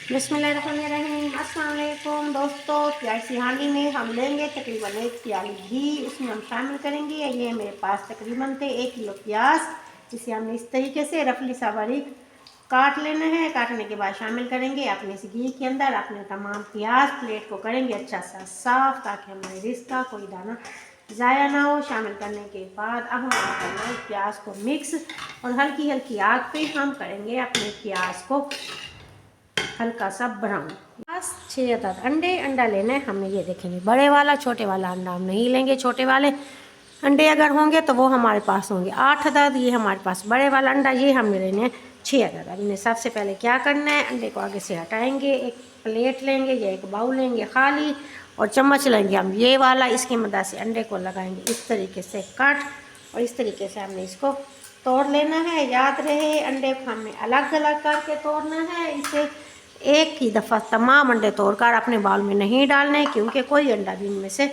बिस्मिल्लाहिर्रहमानिर्रहीम। अस्सलाम वालेकुम दोस्तों, प्याज सी हांडी में हम लेंगे तकरीबन 1 प्याली घी। उसमें हम शामिल करेंगे ये मेरे पास तकरीबन थे 1 किलो प्याज, जिसे हमने इस तरीके से रफली सा बारीक काट लेना है। काटने के बाद शामिल करेंगे अपने इस घी के अंदर अपने तमाम प्याज। प्लेट को करेंगे अच्छा सा साफ़ ताकि हमारे रिज़्क़ का कोई दाना ज़ाया ना हो। शामिल करने के बाद अब हम करना है प्याज को मिक्स, और हल्की हल्की आग पे हम करेंगे अपने प्याज को हल्का सा ब्राउन। बस 6 अदद अंडा लेना है हमने। ये देखेंगे बड़े वाला, छोटे वाला अंडा हम नहीं लेंगे। छोटे वाले अंडे अगर होंगे तो वो हमारे पास होंगे 8 अदद। ये हमारे पास बड़े वाला अंडा, ये हमने लेने हैं 6 अदद। अब इन्हें सबसे पहले क्या करना है, अंडे को आगे से हटाएंगे। एक प्लेट लेंगे या एक बाउल लेंगे खाली, और चम्मच लेंगे हम ये वाला। इसकी मदद से अंडे को लगाएंगे इस तरीके से कट, और इस तरीके से हमने इसको तोड़ लेना है। याद रहे अंडे को हमें अलग अलग करके तोड़ना है। इसे एक ही दफ़ा तमाम अंडे तोड़कर अपने बाउल में नहीं डालने, क्योंकि कोई अंडा भी इनमें से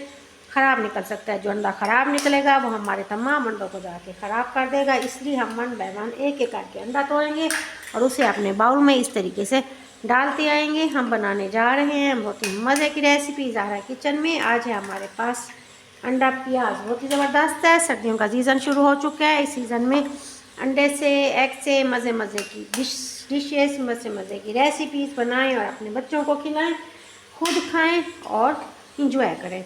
ख़राब निकल सकता है। जो अंडा ख़राब निकलेगा वो हमारे तमाम अंडों को जाके ख़राब कर देगा। इसलिए हम 1 बाय 1 एक एक करके अंडा तोड़ेंगे और उसे अपने बाउल में इस तरीके से डालते आएंगे। हम बनाने जा रहे हैं बहुत ही मज़े की रेसिपी ज़ाहरा किचन में। आज है हमारे पास अंडा प्याज, बहुत ही ज़बरदस्त है। सर्दियों का सीज़न शुरू हो चुका है। इस सीज़न में अंडे से, एग से मज़े मज़े की डिशेस, मज़े की रेसिपीज़ बनाएं और अपने बच्चों को खिलाएं, खुद खाएं और इंजॉय करें।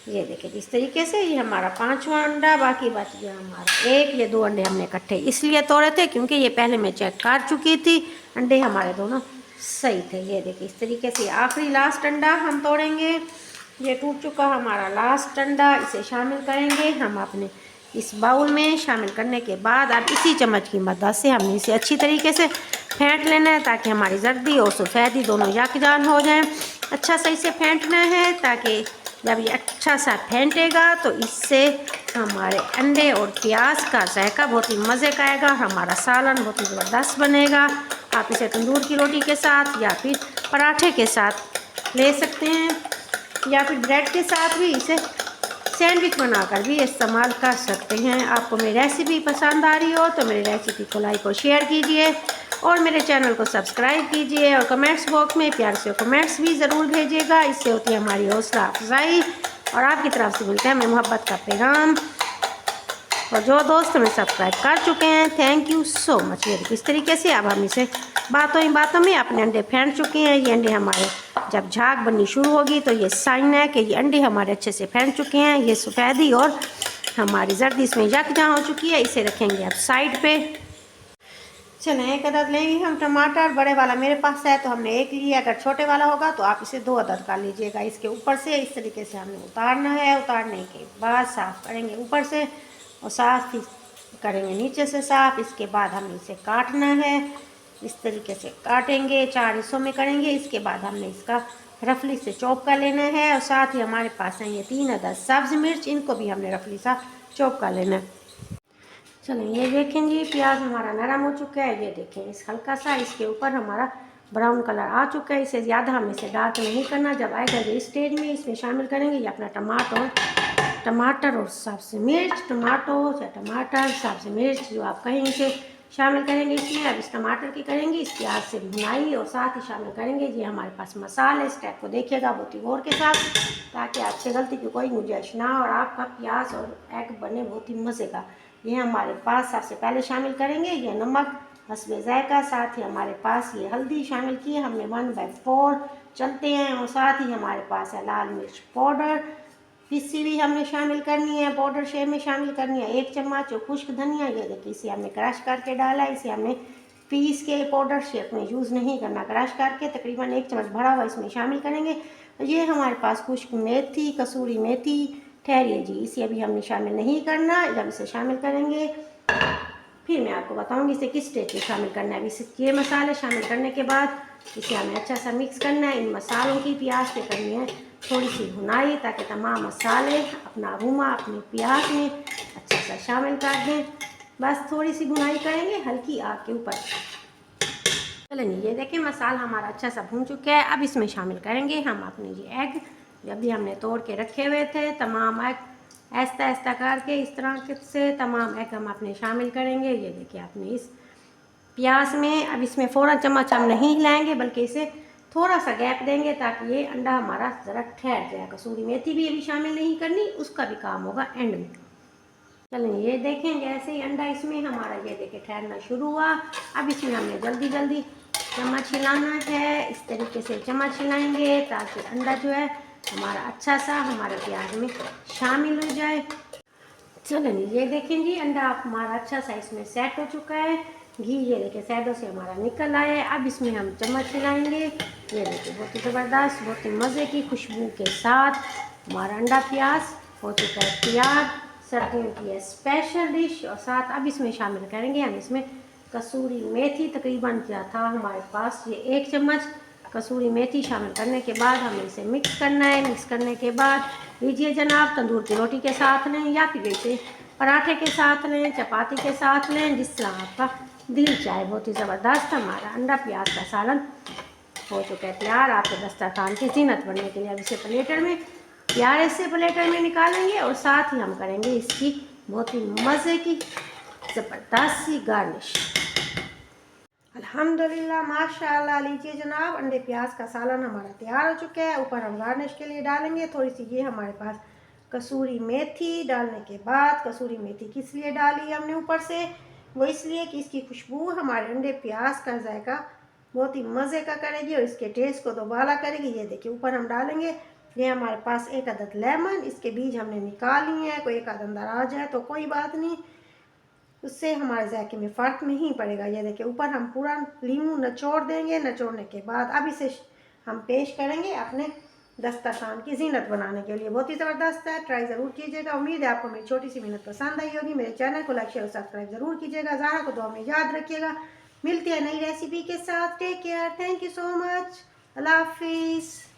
ये देखिए इस तरीके से ये हमारा 5वां अंडा, बाकी बच गया हमारा 1। ये 2 अंडे हमने इकट्ठे इसलिए तोड़े थे क्योंकि ये पहले मैं चेक कर चुकी थी, अंडे हमारे दोनों सही थे। ये देखिए इस तरीके से आखिरी लास्ट अंडा हम तोड़ेंगे। ये टूट चुका हमारा लास्ट अंडा, इसे शामिल करेंगे हम अपने इस बाउल में। शामिल करने के बाद अब इसी चम्मच की मदद से हमने इसे अच्छी तरीके से फेंट लेना है, ताकि हमारी जर्दी और सफ़ेदी दोनों यकजान हो जाएं। अच्छा सा इसे फेंटना है, ताकि जब ये अच्छा सा फेंटेगा तो इससे हमारे अंडे और प्याज का जायका बहुत ही मज़े का आएगा। हमारा सालन बहुत ही ज़बरदस्त बनेगा। आप इसे तंदूर की रोटी के साथ या फिर पराठे के साथ ले सकते हैं, या फिर ब्रेड के साथ भी इसे सैंडविच बनाकर भी इस्तेमाल कर सकते हैं। आपको मेरी रेसिपी पसंद आ रही हो तो मेरी रेसिपी को लाइक और शेयर कीजिए, और मेरे चैनल को सब्सक्राइब कीजिए, और कमेंट्स बॉक्स में प्यार से कमेंट्स भी ज़रूर भेजिएगा। इससे होती है हमारी हौसला अफजाई, और आपकी तरफ से मिलता है हमें मोहब्बत का पैगाम। और जो दोस्त हमें सब्सक्राइब कर चुके हैं, थैंक यू सो मच। ये इस तरीके से अब हम इसे बातों ही बातों में अपने अंडे फेंट चुके हैं। ये अंडे हमारे जब झाग बननी शुरू होगी तो ये साइन है कि ये अंडे हमारे अच्छे से फेंट चुके हैं। ये सफ़ेदी और हमारी जर्दी इसमें यकजां हो चुकी है। इसे रखेंगे अब साइड पे। चलें, 1 अदद लेंगे हम टमाटर। बड़े वाला मेरे पास है तो हमने 1 लिया। अगर छोटे वाला होगा तो आप इसे 2 अदद कर लीजिएगा। इसके ऊपर से इस तरीके से हमने उतारना है। उतारने के बाद साफ़ करेंगे ऊपर से, और साथ ही करेंगे नीचे से साफ़। इसके बाद हमें इसे काटना है, इस तरीके से काटेंगे, 4 हिस्सों में करेंगे। इसके बाद हमने इसका रफली से चॉप कर लेना है, और साथ ही हमारे पास हैं ये 3 अदद सब्ज़ मिर्च, इनको भी हमने रफली सा चॉप कर लेना है। चलें, ये देखें जी प्याज हमारा नरम हो चुका है। ये देखें इस हल्का सा इसके ऊपर हमारा ब्राउन कलर आ चुका है। इसे ज़्यादा हमें इसे डार्क नहीं करना। जब आएगा ये स्टेज में इसमें शामिल करेंगे ये अपना टमाटर और सब्ज़ मिर्च, टमाटर सब्ज़ मिर्च जो आप कहें इसे शामिल करेंगे इसमें। अब इस टमाटर की करेंगे इस प्याज से भुनाई, और साथ ही शामिल करेंगे ये हमारे पास मसाले। स्टेप को देखिएगा बहुत ही गौर के साथ, ताकि आपसे गलती की कोई गुंजाइश ना हो और आपका प्याज और एग बने बहुत ही मज़े का। ये हमारे पास सबसे पहले शामिल करेंगे ये नमक हस्बे ज़ायका। साथ ही हमारे पास ये हल्दी शामिल की है हमने 1 बाय 4 चलते हैं, और साथ ही हमारे पास है लाल मिर्च पाउडर पिसी हुई हमने शामिल करनी है, पाउडर शेप में शामिल करनी है 1 चम्मच। और खुश्क धनिया, ये देखिए इसे हमने क्रश करके डाला है। इसे हमने पीस के पाउडर शेप में यूज़ नहीं करना, क्रश करके तकरीबन 1 चम्मच भरा हुआ इसमें शामिल करेंगे। ये हमारे पास खुश्क मेथी, कसूरी मेथी, ठहरिए जी, इसे अभी हमने शामिल नहीं करना। जब इसे शामिल करेंगे फिर मैं आपको बताऊंगी इसे किस स्टेज पे शामिल करना है। अभी इसे ये मसाले शामिल करने के बाद इसे हमें अच्छा सा मिक्स करना है। इन मसालों की प्याज पे करनी है थोड़ी सी भुनाई, ताकि तमाम मसाले अपना अरोमा अपने प्याज में अच्छा सा शामिल कर दें। बस थोड़ी सी भुनाई करेंगे हल्की आग के ऊपर। चलें, ये देखें मसाला हमारा अच्छा सा भून चुका है। अब इसमें शामिल करेंगे हम अपने ये एग, जब भी हमने तोड़ के रखे हुए थे तमाम एग, ऐसा ऐसा करके इस तरह से तमाम एग हम अपने शामिल करेंगे। ये देखिए आपने इस प्याज में। अब इसमें फ़ौरन चम्मच हम नहीं हिलाएंगे, बल्कि इसे थोड़ा सा गैप देंगे ताकि ये अंडा हमारा ज़रा ठहर जाए। कसूरी मेथी भी अभी शामिल नहीं करनी, उसका भी काम होगा एंड में। चलें, ये देखें जैसे ही अंडा इसमें हमारा ये देखें ठहरना शुरू हुआ। अब इसमें हमने जल्दी जल्दी चम्मच हिलाना है। इस तरीके से चम्मच हिलाएंगे ताकि अंडा जो है हमारा अच्छा सा हमारे प्याज में शामिल हो जाए। चलें, ये देखें जी अंडा हमारा अच्छा सा इसमें सेट हो चुका है। घी ये देखिए साइडों से हमारा निकल आया है। अब इसमें हम चम्मच हिलाएंगे। ये देखिए बहुत ही ज़बरदस्त, बहुत ही मज़े की खुशबू के साथ हमारा अंडा प्याज हो चुका है तैयार। सर्दियों की है स्पेशल डिश। और साथ अब इसमें शामिल करेंगे हम इसमें कसूरी मेथी। तकरीबन क्या था हमारे पास, ये 1 चम्मच कसूरी मेथी शामिल करने के बाद हमें इसे मिक्स करना है। मिक्स करने के बाद लीजिए जनाब, तंदूर की रोटी के साथ लें या फिर जैसे पराठे के साथ लें, चपाती के साथ लें, जिस तरह आपका दिल चाहे। बहुत ही ज़बरदस्त हमारा अंडा प्याज का सालन हो चुका है तैयार आपके दस्तरखान की जीनत बनने के लिए। अब इसे प्लेटर में प्यारे से प्लेटर में निकालेंगे और साथ ही हम करेंगे इसकी बहुत ही मज़े की ज़बरदस्त सी गार्निश। अल्हम्दुलिल्लाह माशाअल्लाह। लीजिए जनाब, अंडे प्याज का सालन हमारा तैयार हो चुका है। ऊपर हम गार्निश के लिए डालेंगे थोड़ी सी ये हमारे पास कसूरी मेथी। डालने के बाद कसूरी मेथी किस लिए डाली हमने ऊपर से, वो इसलिए कि इसकी खुशबू हमारे अंडे प्याज का जायका बहुत ही मज़े का करेगी और इसके टेस्ट को दोबारा करेगी। ये देखिए ऊपर हम डालेंगे ये हमारे पास 1 अदद लेमन। इसके बीज हमने निकाल लिए हैं, कोई 1 आध अंदर आ जाए तो कोई बात नहीं, उससे हमारे जायके में फ़र्क नहीं पड़ेगा। ये देखिए ऊपर हम पूरा लीमू निचोड़ देंगे। निचोड़ने के बाद अब इसे हम पेश करेंगे अपने दस्तरखान की जीनत बनाने के लिए। बहुत ही ज़बरदस्त है, ट्राई ज़रूर कीजिएगा। उम्मीद है आपको मेरी छोटी सी मेहनत पसंद आई होगी। मेरे चैनल को लाइक शेयर और सब्सक्राइब ज़रूर कीजिएगा। ज़ारा को दुआ में याद रखिएगा। मिलते हैं नई रेसिपी के साथ। Take care, thank you so much, अल्लाह हाफिज़।